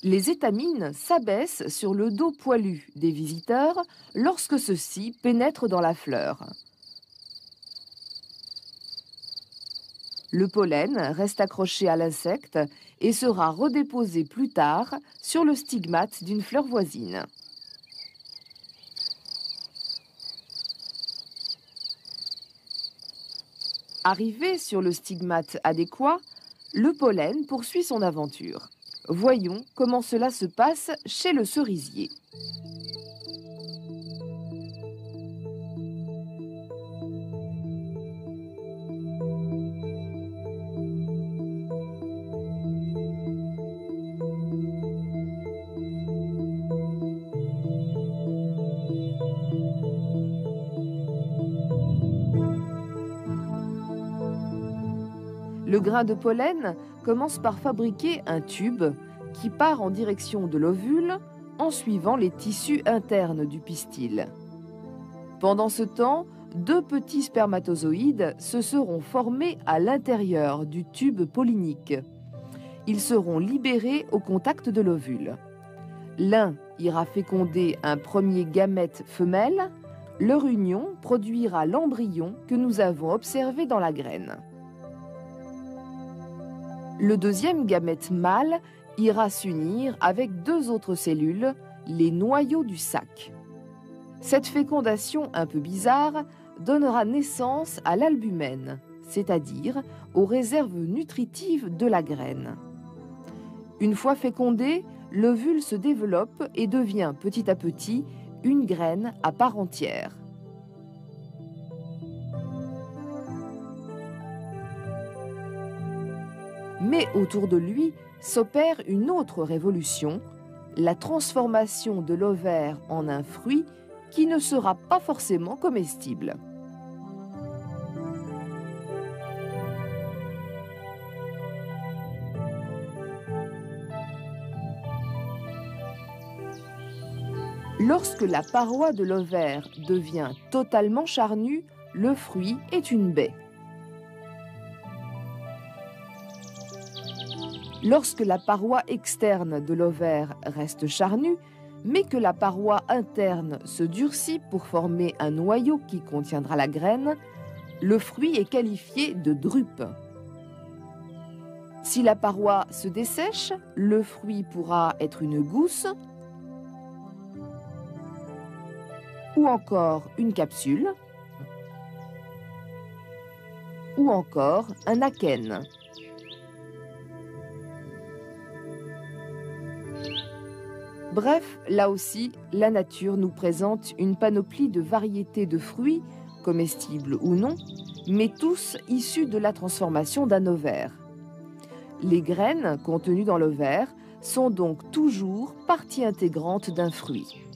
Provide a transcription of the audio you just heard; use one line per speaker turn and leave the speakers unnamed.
Les étamines s'abaissent sur le dos poilu des visiteurs lorsque ceux-ci pénètrent dans la fleur. Le pollen reste accroché à l'insecte et sera redéposé plus tard sur le stigmate d'une fleur voisine. Arrivé sur le stigmate adéquat, le pollen poursuit son aventure. Voyons comment cela se passe chez le cerisier. Le grain de pollen commence par fabriquer un tube qui part en direction de l'ovule en suivant les tissus internes du pistil. Pendant ce temps, deux petits spermatozoïdes se seront formés à l'intérieur du tube pollinique. Ils seront libérés au contact de l'ovule. L'un ira féconder un premier gamète femelle. Leur union produira l'embryon que nous avons observé dans la graine. Le deuxième gamète mâle ira s'unir avec deux autres cellules, les noyaux du sac. Cette fécondation un peu bizarre donnera naissance à l'albumène, c'est-à-dire aux réserves nutritives de la graine. Une fois fécondé, l'ovule se développe et devient petit à petit une graine à part entière. Mais autour de lui s'opère une autre révolution, la transformation de l'ovaire en un fruit qui ne sera pas forcément comestible. Lorsque la paroi de l'ovaire devient totalement charnue, le fruit est une baie. Lorsque la paroi externe de l'ovaire reste charnue, mais que la paroi interne se durcit pour former un noyau qui contiendra la graine, le fruit est qualifié de drupe. Si la paroi se dessèche, le fruit pourra être une gousse ou encore une capsule ou encore un akène. Bref, là aussi, la nature nous présente une panoplie de variétés de fruits, comestibles ou non, mais tous issus de la transformation d'un ovaire. Les graines contenues dans l'ovaire sont donc toujours partie intégrante d'un fruit.